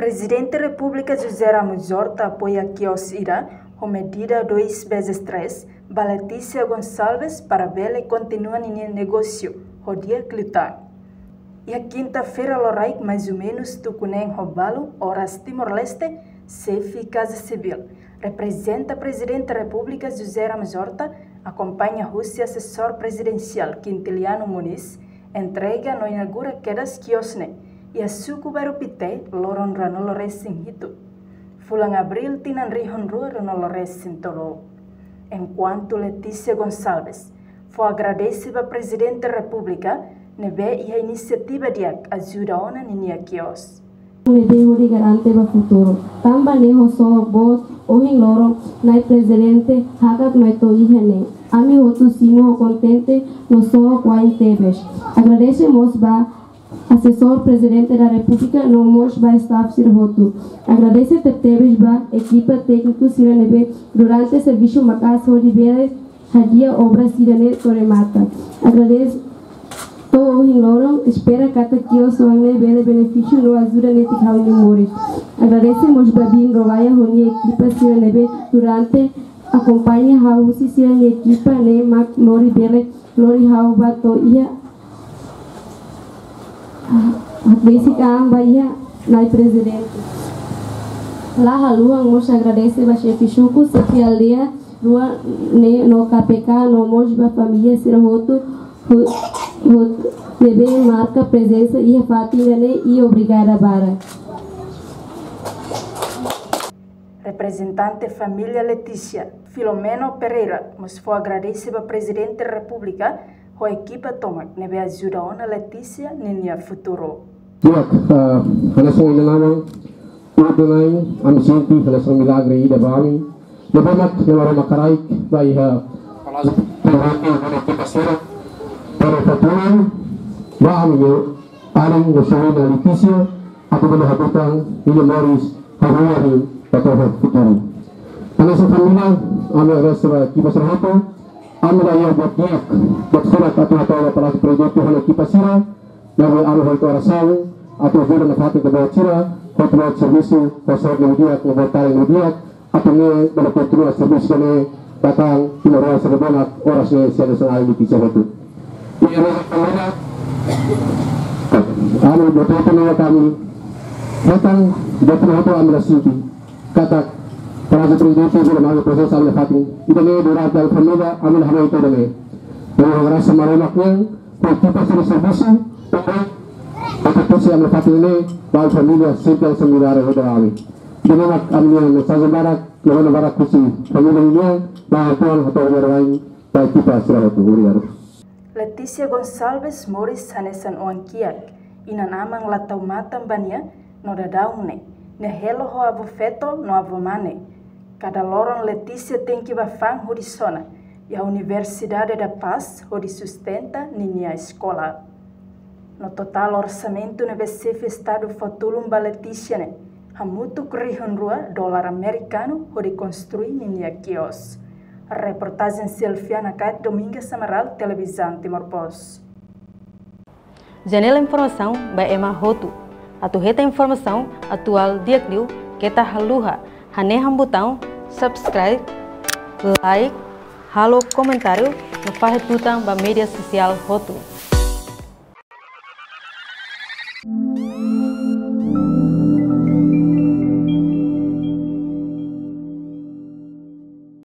Presidente da República José Ramos Horta apoia quios ira com medida 2x3 para Letícia Gonçalves para ver e continua no negócio, o dia Clitão. E a quinta-feira, Loraik, mais ou menos, Tucunem Robalo, horas Timor-Leste, CEF Casa Civil. Representa o Presidente da República José Ramos Horta, acompanha a Rússia assessor presidencial Quintiliano Muniz, entrega no inaugura quedas quiosne, e a sucubaru pite loron ranolo resin hitu. Fulang abril tinan rihon rua ranolo resin tolo. Enquanto Letícia Gonçalves foi agradecida ao Presidente da República, nebe e a iniciativa de ajuda ona ninia kios. Nebe hori garante ba futuro. Tamba neho so bos ohin loro nai Presidente hagat meto ihene. Ami outro simo contente no so quai tebes. Agradecemos ba assessor Presidente da República no mos ba staff sirhotu. Agradece tebes ba equipa técnico siranebe durante serviço macas hori bere hadia obra sirane toremata. Agradece todo em loro espera kata kio soangne bele benefício no ajuda neti kau memori. Agradecemos babin rovaya honi equipa siranebe durante acompanha hausi sirane equipa ne mak lori bele lori hau bato ia basic ang bahia nai Presidente. Lá haluang mos agradece ba chefe chuco sefialia rua ne no KPK no mos ba família sirhotu bebê marca presença e a fatinha e obrigada bara. Representante família Letícia Filomeno Pereira nos foi agradecido ao Presidente da República a equipa toma nebe ajuda ona Letícia ninia futuro. Tiak halasong inanamang utunay ang sinti halasong milagre ida bami nabamat na makaraik bay palazzo na equipa sera para patuloy Bami yo alam gusto na Letícia ako ba nahabutang Morris haruari patoho futuro. Ano sa pamilya aming restaurant equipa sera aming ayaw batiak surat atau hatala para proyekto ng equipa sera na may araw ito arasaw atau vira na fatong kabawa sera kontra servisu pasar ng udiak ng batang udiak at ng malapotro at servisu kami datang pinarawan sa kabanak oras na siya sa ayaw Letícia ito. Iyan ang pamilya ano betul na kami datang betul ito aming sinti katak para sa presidente ko na mga proses sa fating ito na durante ang pamilya aming hamay ito na mga oras sa marumak niya pagkipa sa servisu ito siya ang fating na bawal pamilya simple sa milare ko dami dinamak aming sa barak na barak kusi pamilya niya bahatuan atau orang pagkipa sa ito Letícia Gonçalves Morris hanesan oankiak inan amang latau matam bania no dadaune ne helo ho avo feto no avo mane cada loron Letícia tem que bafang horizona e a Universidade da Paz hori sustenta ninia escola no total orçamento ne VCF estado fotulum ba Letícia ne hamutu krihon rua dolar americano hori construir ninia kios. Reportagem Silviana Cat Domingues Samaral, Televisão Timor-Post. Janela Informação by Emma Hotu. Atuheta informação atual dia kliu kita haluha haneham botão subscribe, like, halo comentário no farretutang ba media social Hotu.